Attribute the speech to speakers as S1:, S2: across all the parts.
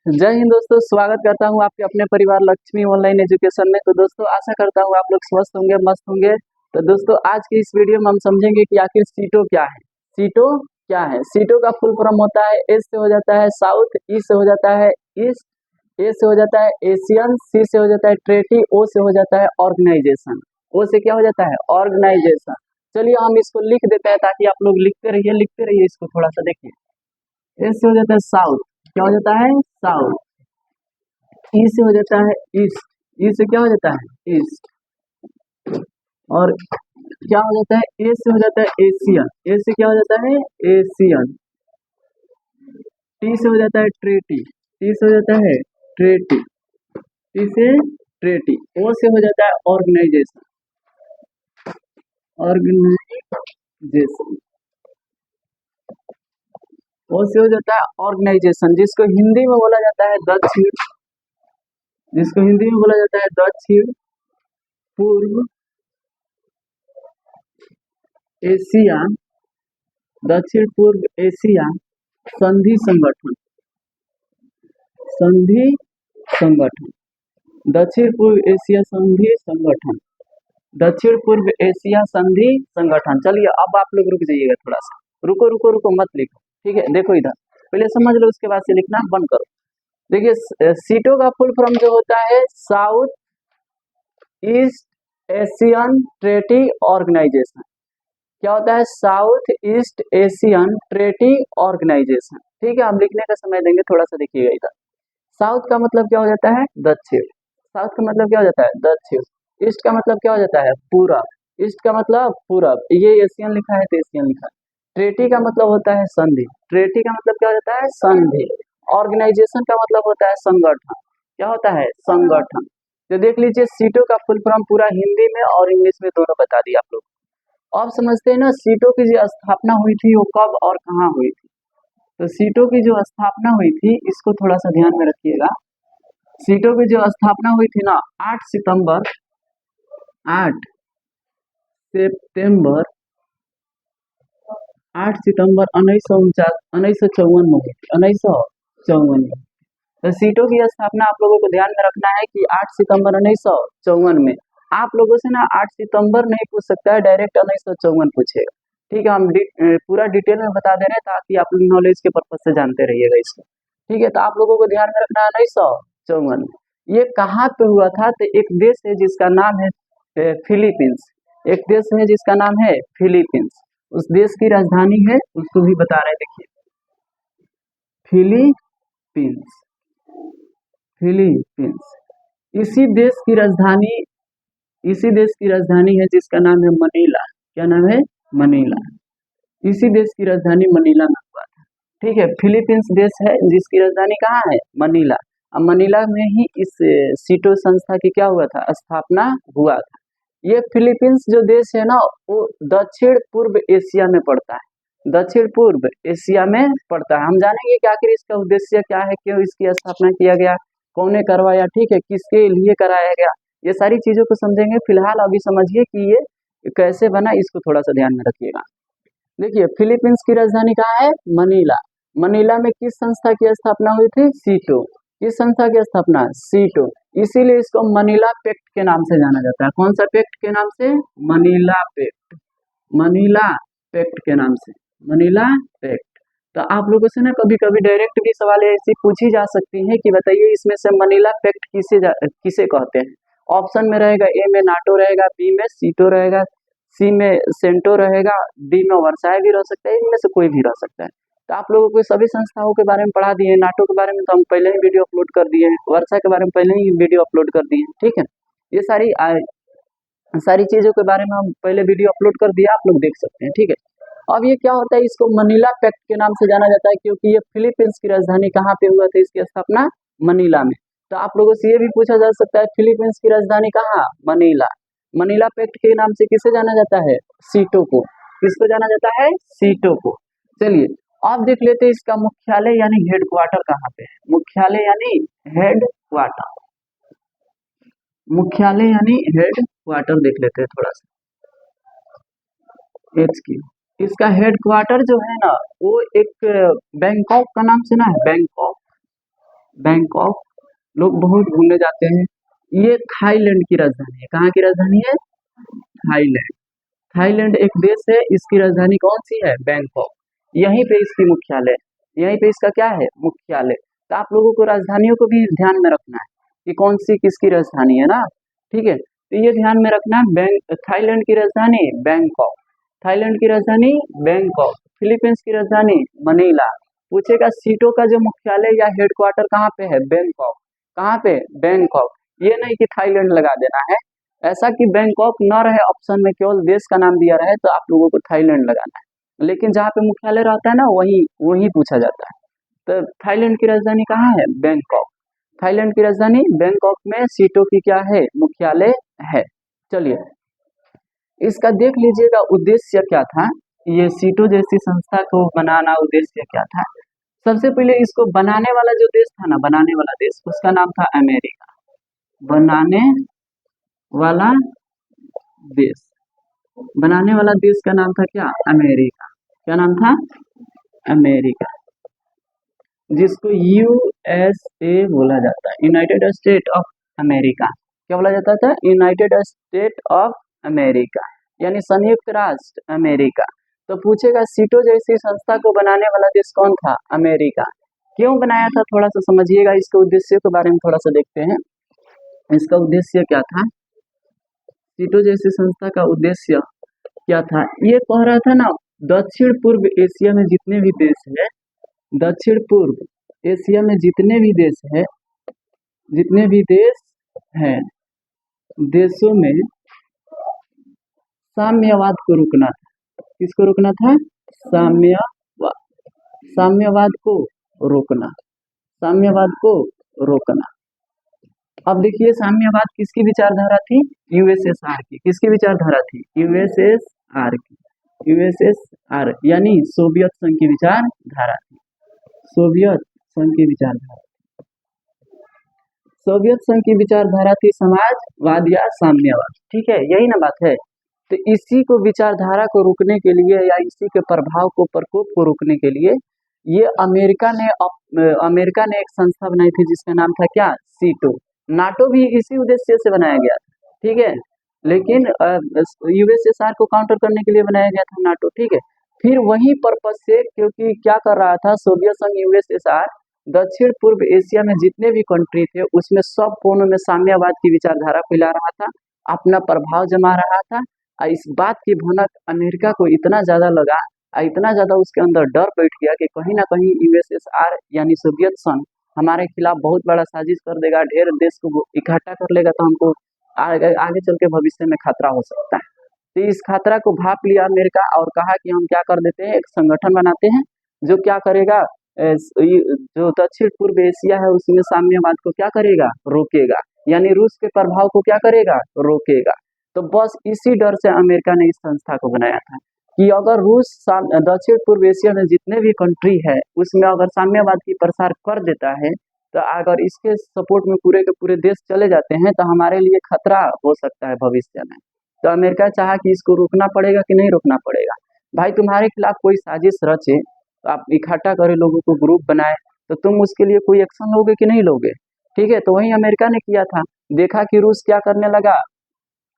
S1: जय हिंद दोस्तों, स्वागत करता हूं आपके अपने परिवार लक्ष्मी ऑनलाइन एजुकेशन में। तो दोस्तों आशा करता हूं आप लोग स्वस्थ होंगे, मस्त होंगे। तो दोस्तों आज की इस वीडियो में हम समझेंगे कि आखिर सीटो क्या है। सीटो क्या है? सीटो का फुल फॉर्म होता है एस से हो जाता है साउथ, ई से हो जाता है ईस्ट, ए से हो जाता है एशियन, सी से हो जाता है ट्रेटी, ओ से हो जाता है ऑर्गेनाइजेशन। ओ से क्या हो जाता है? ऑर्गेनाइजेशन। चलिए हम इसको लिख देते हैं ताकि आप लोग लिखते रहिए इसको थोड़ा सा देखिए। एस से हो जाता है साउथ, क्या हो जाता है? साउथ। ई से हो जाता है ईस्ट, ई से क्या हो जाता है? ईस्ट। और क्या हो जाता है? ए से हो जाता है एशियन, ए से क्या हो जाता है? एशियन। टी से हो जाता है ट्रेटी, टी से हो जाता है ट्रेटी, टी से ट्रेटी। ओ से हो जाता है ऑर्गेनाइजेशन, ऑर्गेनाइजेशन। ओ से हो जाता है ऑर्गेनाइजेशन, जिसको हिंदी में बोला जाता है दक्षिण, जिसको हिंदी में बोला जाता है दक्षिण पूर्व एशिया, दक्षिण पूर्व एशिया संधि संगठन, संधि संगठन, दक्षिण पूर्व एशिया संधि संगठन, दक्षिण पूर्व एशिया संधि संगठन। चलिए अब आप लोग रुक जाइएगा थोड़ा सा, रुको रुको रुको मत लिखो, ठीक है? देखो इधर पहले समझ लो, उसके बाद से लिखना बंद करो। देखिए सीटो का फुल फॉर्म जो होता है South East Asian Treaty Organization. क्या होता है? South East Asian Treaty Organization. ठीक है, हम लिखने का समय देंगे, थोड़ा सा देखिएगा इधर। साउथ का मतलब क्या हो जाता है? दक्षिण। साउथ का मतलब क्या हो जाता है? दक्षिण। ईस्ट का मतलब क्या हो जाता है? पूरब। ईस्ट का मतलब पूरब, ये एशियन लिखा है तो एशियन लिखा है। ट्रेटी का मतलब होता है संधि, ट्रेटी का मतलब क्या हो जाता है? संधि। ऑर्गेनाइजेशन का मतलब होता है संगठन। क्या होता है? संगठन। तो देख लीजिए सीटों का फुल फॉर्म पूरा हिंदी में और इंग्लिश में दोनों बता दिया आप लोग। अब समझते हैं ना सीटों की जो स्थापना हुई थी वो कब और कहाँ हुई थी। तो सीटों की जो स्थापना हुई थी इसको थोड़ा सा ध्यान में रखिएगा। सीटों की जो स्थापना हुई थी ना 8 सितंबर 8 सितंबर 8 सितंबर 1954 में हुई थी, 1954 में। तो सीटों की स्थापना आप लोगों को ध्यान में रखना है कि 8 सितंबर 1954 में। आप लोगों से ना 8 सितंबर नहीं पूछ सकता है, डायरेक्ट 1954 पूछेगा। ठीक है, हम पूरा डिटेल में बता दे रहे हैं ताकि आप लोग नॉलेज के पर्पज से जानते रहिएगा इसको। ठीक है, तो आप लोगों को ध्यान में रखना है 1954 में। ये कहाँ पे हुआ था? तो एक देश है जिसका नाम है फिलीपींस। एक देश है जिसका नाम है फिलीपींस। उस देश की राजधानी है, उसको भी बता रहे हैं, देखिए। Philippines, Philippines. इसी देश की राजधानी, इसी देश की राजधानी है जिसका नाम है मनीला। क्या नाम है? मनीला। इसी देश की राजधानी मनीला में हुआ था। ठीक है, फिलीपींस देश है जिसकी राजधानी कहाँ है? मनीला। अब मनीला में ही इस सीटो संस्था की क्या हुआ था? स्थापना हुआ था। ये फिलीपींस जो देश है ना वो दक्षिण पूर्व एशिया में पड़ता है, दक्षिण पूर्व एशिया में पड़ता है। हम जानेंगे कि आखिर इसका उद्देश्य क्या है, क्यों इसकी स्थापना किया गया, कौन ने करवाया, ठीक है, किसके लिए कराया गया, ये सारी चीजों को समझेंगे। फिलहाल अभी समझिए कि ये कैसे बना, इसको थोड़ा सा ध्यान में रखिएगा। देखिए फिलीपींस की राजधानी कहाँ है? मनीला। मनीला में किस संस्था की स्थापना हुई थी? सीटो। किस संस्था की स्थापना? सीटो। इसीलिए इसको मनीला पैक्ट के नाम से जाना जाता है। कौन सा पैक्ट के नाम से? Manila pact. मनीला पैक्ट के नाम से, मनीला पैक्ट। तो आप लोगों से ना कभी कभी डायरेक्ट भी सवाल ऐसी पूछी जा सकती है कि बताइए इसमें से मनीला पैक्ट किसे कहते हैं। ऑप्शन में रहेगा ए में नाटो रहेगा, बी में सीटो रहेगा, सी में सेंटो रहेगा, डी में वर्साय भी रह सकता है, इनमें से कोई भी रह सकता है। तो आप लोगों को सभी संस्थाओं के बारे में पढ़ा दिए। नाटो के बारे में तो हम पहले ही वीडियो अपलोड कर दिए हैं, वर्षा के बारे में पहले ही वीडियो अपलोड कर दिए हैं। ठीक है, ये सारी चीजों के बारे में हम पहले वीडियो अपलोड कर दिया, आप लोग देख सकते हैं। ठीक है, अब ये क्या होता है, इसको मनीला पैक्ट के नाम से जाना जाता है क्योंकि ये फिलीपींस की राजधानी कहाँ पे हुआ था? इसकी स्थापना मनीला में। तो आप लोगों से ये भी पूछा जा सकता है फिलीपींस की राजधानी कहाँ? मनीला। मनीला पैक्ट के नाम से किसे जाना जाता है? सीटो को। किसको जाना जाता है? सीटो को। चलिए अब देख लेते हैं इसका मुख्यालय यानी हेडक्वार्टर कहाँ पे है। मुख्यालय यानी हेडक्वार्टर, मुख्यालय यानी हेड क्वार्टर देख लेते हैं थोड़ा सा। HQ, इसका हेड क्वार्टर जो है ना वो एक बैंकॉक का नाम सुना है? बैंकॉक, बैंकॉक, लोग बहुत घूमने जाते हैं। ये थाईलैंड की राजधानी है। कहाँ की राजधानी है? थाईलैंड। थाईलैंड एक देश है, इसकी राजधानी कौन सी है? बैंकॉक। यहीं पे इसकी मुख्यालय, यहीं पे इसका क्या है? मुख्यालय। तो आप लोगों को राजधानियों को भी ध्यान में रखना है कि कौन सी किसकी राजधानी है ना, ठीक है। तो ये ध्यान में रखना है, थाईलैंड की राजधानी बैंकॉक, थाईलैंड की राजधानी बैंकॉक, फिलीपींस की राजधानी मनीला। पूछेगा सीटों का जो मुख्यालय या हेडक्वार्टर कहाँ पे है? बैंकॉक। कहाँ पे? बैंकॉक। ये नहीं कि थाईलैंड लगा देना है, ऐसा कि बैंकॉक न रहे ऑप्शन में, केवल देश का नाम दिया रहे, तो आप लोगों को थाईलैंड लगाना है। लेकिन जहाँ पे मुख्यालय रहता है ना, वही वही पूछा जाता है। तो थाईलैंड की राजधानी कहाँ है? बैंकॉक। थाईलैंड की राजधानी बैंकॉक में सीटों की क्या है? मुख्यालय है। चलिए, इसका देख लीजिएगा उद्देश्य क्या था। ये सीटों जैसी संस्था को बनाना उद्देश्य क्या था? सबसे पहले इसको बनाने वाला जो देश था ना, बनाने वाला देश, उसका नाम था अमेरिका। बनाने वाला देश, बनाने वाला देश का नाम था क्या? अमेरिका। क्या नाम था? अमेरिका, जिसको यूएसए बोला जाता है, यूनाइटेड स्टेट ऑफ अमेरिका। क्या बोला जाता था? यूनाइटेड स्टेट ऑफ अमेरिका, यानी संयुक्त राष्ट्र अमेरिका। तो पूछेगा सीटों जैसी संस्था को बनाने वाला देश कौन था? अमेरिका। क्यों बनाया था? थोड़ा सा समझिएगा, इसके उद्देश्य के बारे में थोड़ा सा देखते हैं। इसका उद्देश्य क्या था? सीटों जैसी संस्था का उद्देश्य क्या था? ये कह रहा था ना, दक्षिण पूर्व एशिया में जितने भी देश है, दक्षिण पूर्व एशिया में जितने भी देश है, जितने भी देश हैं, देशों में साम्यवाद को रोकना था। किसको रोकना था? साम्यवाद, साम्यवाद को रोकना, साम्यवाद को रोकना। अब देखिए, साम्यवाद किसकी विचारधारा थी? यूएसएसआर की। किसकी विचारधारा थी? यूएसएसआर की। यूएसएसआर यानी सोवियत संघ की विचारधारा थी। सोवियत संघ की विचारधारा, सोवियत संघ की विचारधारा थी समाजवाद या साम्यवाद, ठीक है, यही ना बात है। तो इसी को, विचारधारा को रोकने के लिए या इसी के प्रभाव को, प्रकोप को रोकने के लिए ये अमेरिका ने एक संस्था बनाई थी जिसका नाम था क्या? सीटो। नाटो भी इसी उद्देश्य से बनाया गया था, ठीक है, लेकिन यूएसएसआर को काउंटर करने के लिए बनाया गया था नाटो, ठीक है। फिर वही पर्पज से, क्योंकि क्या कर रहा था सोवियत संघ, यूएसएसआर दक्षिण पूर्व एशिया में जितने भी कंट्री थे उसमें सब कोनों में साम्यवाद की विचारधारा फैला रहा था, अपना प्रभाव जमा रहा था। और इस बात की भनक अमेरिका को इतना ज्यादा लगा, इतना ज्यादा उसके अंदर डर बैठ गया कि कहीं ना कहीं यूएसएसआर यानी सोवियत संघ हमारे खिलाफ बहुत बड़ा साजिश कर देगा, ढेर देश को इकट्ठा कर लेगा, तो हमको आगे चल के भविष्य में खतरा हो सकता है। तो इस खतरा को भाप लिया अमेरिका और कहा कि हम क्या कर देते हैं, एक संगठन बनाते हैं जो क्या करेगा, जो दक्षिण पूर्व एशिया है उसमें साम्यवाद को क्या करेगा? रोकेगा, यानी रूस के प्रभाव को क्या करेगा? रोकेगा। तो बस इसी डर से अमेरिका ने इस संस्था को बनाया था कि अगर रूस दक्षिण पूर्व एशिया में जितने भी कंट्री है उसमें अगर साम्यवाद की प्रसार कर देता है, तो अगर इसके सपोर्ट में पूरे के पूरे देश चले जाते हैं तो हमारे लिए खतरा हो सकता है भविष्य में। तो अमेरिका चाहा कि इसको रोकना पड़ेगा कि नहीं रोकना पड़ेगा। भाई, तुम्हारे खिलाफ कोई साजिश रचे, तो आप इकट्ठा करे, लोगों को ग्रुप बनाए, तो तुम उसके लिए कोई एक्शन लोगे कि नहीं लोगे? ठीक है, तो वही अमेरिका ने किया था। देखा कि रूस क्या करने लगा,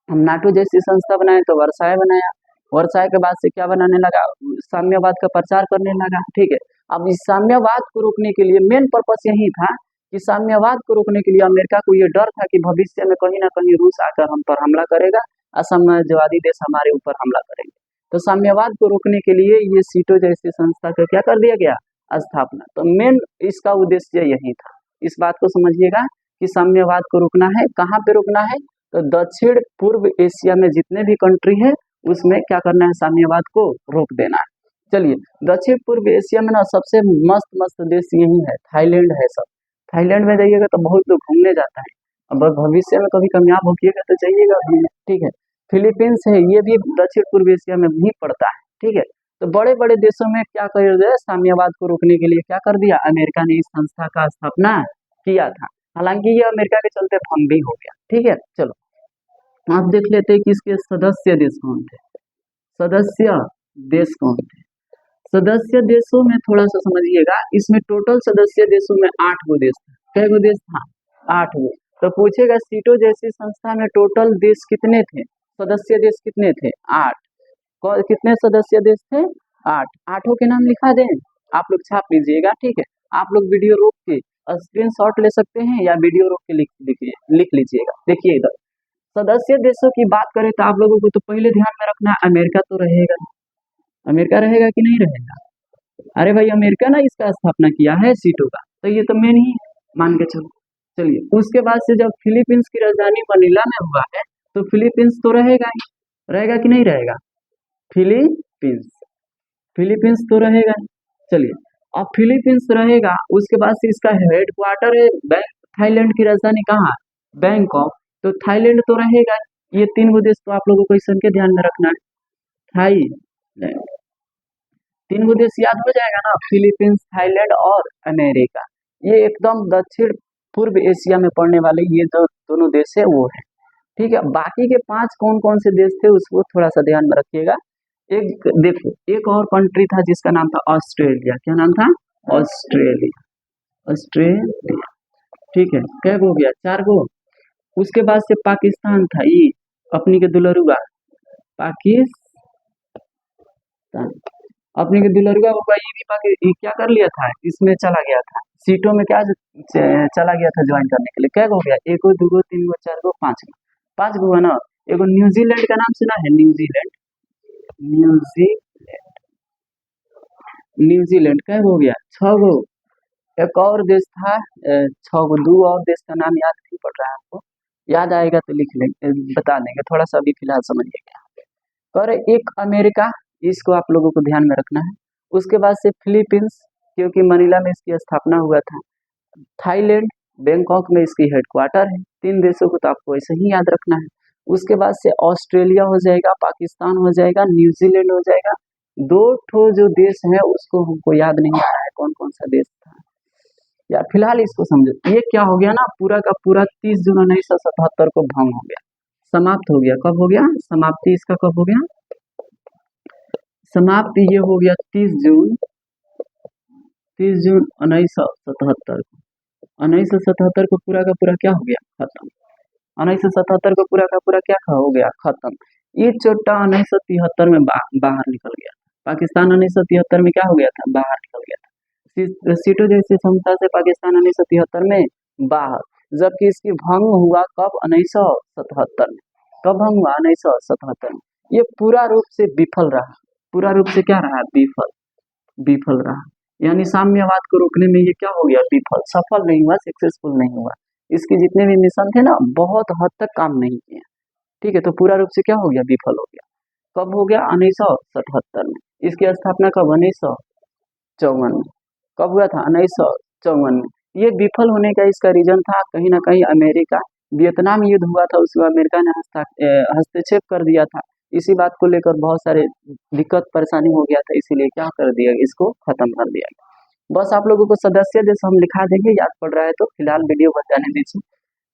S1: हम नाटो जैसी संस्था बनाए तो वर्साय बनाया, वर्साय के बाद से क्या बनाने लगा? साम्यवाद का प्रचार करने लगा, ठीक है। अब इस साम्यवाद को रोकने के लिए मेन पर्पस यही था कि साम्यवाद को रोकने के लिए अमेरिका को ये डर था कि भविष्य में कहीं ना कहीं रूस आकर हम पर हमला करेगा, असाम्यवादी देश हमारे ऊपर हमला करेंगे। तो साम्यवाद को रोकने के लिए ये सीटो जैसी संस्था का क्या कर दिया गया? स्थापना। तो मेन इसका उद्देश्य यही था। इस बात को समझिएगा कि साम्यवाद को रोकना है। कहाँ पे रोकना है? तो दक्षिण पूर्व एशिया में जितने भी कंट्री है उसमें क्या करना है? साम्यवाद को रोक देना है। चलिए, दक्षिण पूर्व एशिया में ना सबसे मस्त मस्त देश यही है, थाईलैंड है सब। थाईलैंड में जाइएगा तो बहुत लोग घूमने जाता है, अब भविष्य में कभी कामयाब होइएगा तो जाइएगा घूमने, ठीक है। फिलीपींस है, ये भी दक्षिण पूर्व एशिया में भी पड़ता है, ठीक है। तो बड़े बड़े देशों में क्या कर दिया? साम्यवाद को रोकने के लिए क्या कर दिया? अमेरिका ने इस संस्था का स्थापना किया था। हालांकि ये अमेरिका के चलते भंग भी हो गया, ठीक है। चलो, आप देख लेते हैं कि इसके सदस्य देश कौन थे। सदस्य देश कौन थे? सदस्य देशों में थोड़ा सा समझिएगा, इसमें टोटल सदस्य देशों में 8 गो देश थे, कै गो देश था? 8 गो। तो पूछेगा सीटो जैसी संस्था में टोटल देश कितने थे, सदस्य देश कितने थे? 8। कितने सदस्य देश थे? 8। आठों के नाम लिखा दें, आप लोग छाप लीजिएगा, ठीक है। आप लोग वीडियो रोक के स्क्रीनशॉट ले सकते हैं या वीडियो रोक के लिख लीजिएगा। देखिए इधर सदस्य देशों की बात करें तो आप लोगों को तो पहले ध्यान में रखना है अमेरिका तो रहेगा। अमेरिका रहेगा कि नहीं रहेगा? अरे भाई अमेरिका ना इसका स्थापना किया है सीटों का, तो ये तो मेन ही मान के चलो। चलिए उसके बाद से जब फिलीपींस की राजधानी मनीला में हुआ है तो फिलीपींस तो रहेगा ही, रहेगा कि नहीं रहेगा? फिलीपींस, फिलीपींस तो रहेगा ही। चलिए अब फिलीपींस रहेगा, उसके बाद से इसका हेडक्वार्टर है थाईलैंड की राजधानी कहाँ? बैंकॉक। तो थाईलैंड तो रहेगा। ये 3 गो देश तो आप लोगों को इस के ध्यान में रखना है। थाईलैंड, 3 गो देश याद हो जाएगा ना, फिलीपींस, थाईलैंड और अमेरिका। ये एकदम दक्षिण पूर्व एशिया में पड़ने वाले ये जो दोनों देश है वो है, ठीक है। बाकी के 5 कौन कौन से देश थे उसको थोड़ा सा ध्यान में रखिएगा। एक देखो एक और कंट्री था जिसका नाम था ऑस्ट्रेलिया। क्या नाम था? ऑस्ट्रेलिया, ऑस्ट्रेलिया, ठीक है। कै गो हो गया? 4 गो। उसके बाद से पाकिस्तान था, ये अपनी के दुलरुआ पाकिस्तान, अपने के दुलरुआ होगा, ये क्या कर लिया था, इसमें चला गया था, सीटों में क्या चला गया था ज्वाइन करने के लिए। क्या हो गया? 1 गो, 2 गो, 3 गो, 4 गो, 5 गो, 5 गो है ना। एगो न्यूजीलैंड का नाम सुना है? न्यूजीलैंड, न्यूजीलैंड, न्यूजीलैंड क्या हो गया? 6 गो। एक और देश था 6 गो, 2 और देश का नाम याद नहीं पड़ रहा है आपको, याद आएगा तो लिख लेंगे, बता देंगे, थोड़ा सा अभी फिलहाल समझिएगा। और एक अमेरिका, इसको आप लोगों को ध्यान में रखना है। उसके बाद से फिलीपींस, क्योंकि मनीला में इसकी स्थापना हुआ था। थाईलैंड, बैंकॉक में इसकी हेडक्वार्टर है। 3 देशों को तो आपको ऐसे ही याद रखना है। उसके बाद से ऑस्ट्रेलिया हो जाएगा, पाकिस्तान हो जाएगा, न्यूजीलैंड हो जाएगा। 2 ठो जो देश है उसको हमको याद नहीं आ रहा है कौन कौन सा देश था यार, फिलहाल इसको समझो। ये क्या हो गया ना, पूरा का पूरा 30 जून 1977 को भंग हो गया, समाप्त हो गया। कब हो गया समाप्ति इसका? कब हो गया समाप्त? ये हो गया 30 जून 1977 को। 1977 को पूरा का पूरा क्या हो गया? खत्म। 1977 को पूरा का पूरा क्या हो गया? खत्म। ये चोटा 1973 में बाहर निकल गया। पाकिस्तान 1973 में क्या हो गया था? बाहर निकल गया था। सीटों जैसी संस्था से पाकिस्तान 1973 में बाहर, जबकि इसकी भंग हुआ कब? 1977 में। कब भंग हुआ? 1977 में। ये पूरा रूप से विफल रहा, पूरा रूप से क्या रहा? विफल, विफल रहा। यानी साम्यवाद को रोकने में ये क्या हो गया? विफल, सफल नहीं हुआ, सक्सेसफुल नहीं हुआ। इसके जितने भी मिशन थे ना बहुत हद तक काम नहीं किए, ठीक है। तो पूरा रूप से क्या हो गया? विफल हो गया। कब हो गया? 1977 में। इसकी स्थापना कब? 1954 में। कब हुआ था? 1954 में। ये विफल होने का इसका रीजन था कहीं ना कहीं अमेरिका, वियतनाम युद्ध हुआ था उसमें अमेरिका ने हस्तक्षेप कर दिया था। इसी बात को लेकर बहुत सारे दिक्कत परेशानी हो गया था, इसीलिए क्या कर दिया? इसको खत्म कर दिया। बस आप लोगों को सदस्य जैसे हम लिखा देंगे, याद पड़ रहा है तो फिलहाल वीडियो बन जाने दीजिए।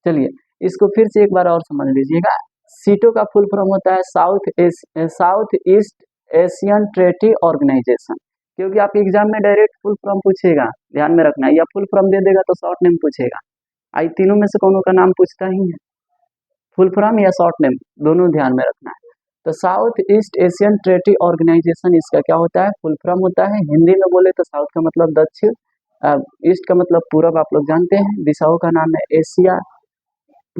S1: चलिए इसको फिर से एक बार और समझ लीजिएगा। सीटो का फुल फॉर्म होता है South East Asian Treaty Organization, क्योंकि आप एग्जाम में डायरेक्ट फुल फॉर्म पूछेगा, ध्यान में रखना, या फुल फॉर्म दे देगा तो शॉर्ट नेम पूछेगा। आई तीनों में से कोनो का नाम पूछता ही है, फुल फॉर्म या शॉर्ट नेम, दोनों ध्यान में रखना है। तो South East Asian Treaty Organization इसका क्या होता है? फुल फॉर्म होता है। हिंदी में बोले तो साउथ का मतलब दक्षिण, ईस्ट का मतलब पूरब, आप लोग जानते हैं। दिशाओं का नाम है एशिया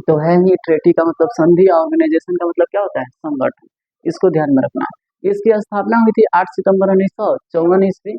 S1: तो है ही। ट्रेटी का मतलब संधि, ऑर्गेनाइजेशन का मतलब क्या होता है? संगठन। इसको ध्यान में रखना। इसकी स्थापना हुई थी 8 सितंबर 1954 ईस्वी,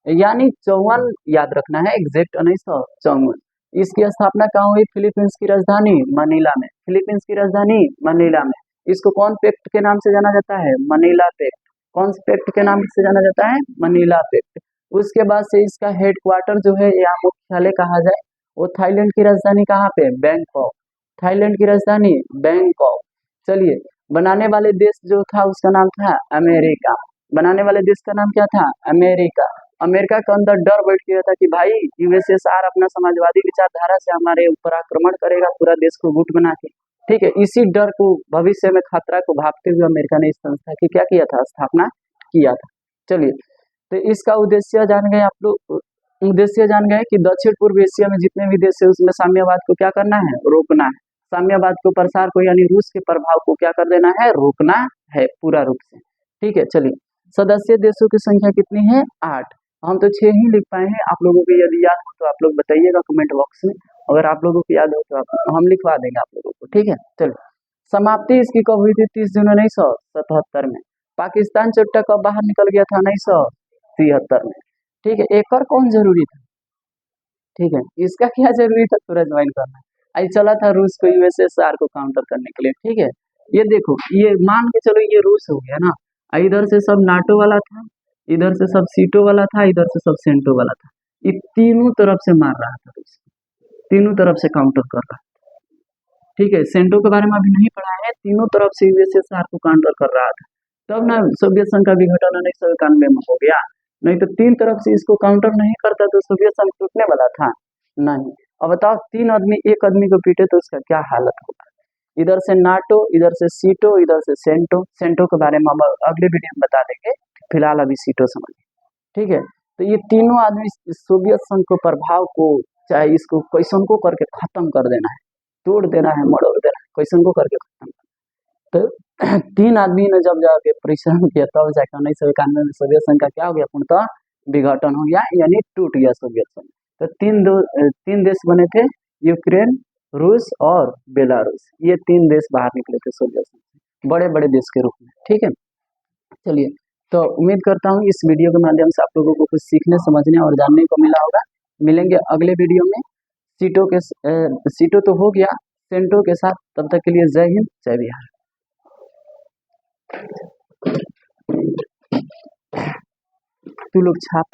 S1: यानी 54 याद रखना है, एग्जैक्ट 1954। इसकी स्थापना कहाँ हुई? फिलीपींस की राजधानी मनीला में। फिलीपींस की राजधानी मनीला में। इसको कौन पैक्ट के नाम से जाना जाता है? Manila pact. कौन से पैक्ट के नाम से जाना जाता है? Manila pact. उसके बाद से इसका हेडक्वार्टर जो है या मुख्यालय कहा जाए वो थाईलैंड की राजधानी कहाँ पे? बैंकॉक। थाईलैंड की राजधानी बैंकॉक। चलिए बनाने वाले देश जो था उसका नाम था अमेरिका। बनाने वाले देश का नाम क्या था? अमेरिका। अमेरिका के अंदर डर बैठ गया था कि भाई यूएसएसआर अपना समाजवादी विचारधारा से हमारे ऊपर आक्रमण करेगा, पूरा देश को गुट बना के, ठीक है। इसी डर को, भविष्य में खतरा को भांपते हुए अमेरिका ने इस संस्था की क्या किया था? स्थापना किया था। चलिए तो इसका उद्देश्य जान गए आप लोग। उद्देश्य जान गए कि दक्षिण पूर्व एशिया में जितने भी देश है उसमें साम्यवाद को क्या करना है, रोकना है। साम्यवाद को प्रसार को यानी रूस के प्रभाव को क्या कर देना है, रोकना है पूरा रूप से। ठीक है, चलिए सदस्य देशों की संख्या कितनी है, 8। हम तो 6 ही लिख पाए हैं, आप लोगों को यदि याद हो तो आप लोग बताइएगा कमेंट बॉक्स में, अगर आप लोगों को याद हो तो हम लिखवा देंगे आप लोगों को। ठीक है, चलो समाप्ति इसकी कब हुई थी, 30 जून 1977 में। पाकिस्तान चुट्टा कब बाहर निकल गया था, 1973 में। ठीक है, एक और कौन जरूरी था, ठीक है, इसका क्या जरूरी था पूरा ज्वाइन करना, आई चला था रूस को यूएसएसआर को काउंटर करने के लिए। ठीक है, ये देखो, ये मान के चलो ये रूस हो गया ना, इधर से सब नाटो वाला था, इधर से सब सीटो वाला था, इधर से सब सेंटो वाला था, ये तीनों तरफ से मार रहा था रूस, तीनों तरफ से काउंटर कर रहा था। ठीक है, सेंटो के बारे में अभी नहीं पढ़ा है, तीनों तरफ से यूएसएसआर को काउंटर कर रहा था, तब ना सोवियत संघ का विघटन 1991 में हो गया, नहीं तो तीन तरफ से इसको काउंटर नहीं करता तो सोवियत संघ टूटने वाला था नहीं। अब बताओ, तीन आदमी एक आदमी को पीटे तो उसका क्या हालत होगा, इधर से नाटो, इधर से सीटो, इधर से सेंटो। सेंटो के बारे में हम अगले वीडियो में बता देंगे, फिलहाल अभी सीटो समझिए। ठीक है, तो ये तीनों आदमी सोवियत संघ के प्रभाव को, चाहे इसको कैसन को करके खत्म कर देना है, तोड़ देना है, मरोड़ देना है, कैसन को करके खत्म। तो तीन आदमी ने जब जाके परिश्रम किया तब जाकर 1991 में सोवियत संघ का क्या हो गया, पूर्णतः विघटन हो गया, यानी टूट गया सोवियत संघ। तो तीन देश बने थे, यूक्रेन, रूस और बेलारूस, ये तीन देश बाहर निकले थे सोवियत संघ से, बड़े बड़े देश के रूप में। ठीक है, चलिए, तो उम्मीद करता हूँ इस वीडियो के माध्यम से आप लोगों को कुछ सीखने, समझने और जानने को मिला होगा। मिलेंगे अगले वीडियो में सीटो तो हो गया, सेंटो के साथ। तब तक के लिए जय हिंद, जय बिहार। तू लोग छाप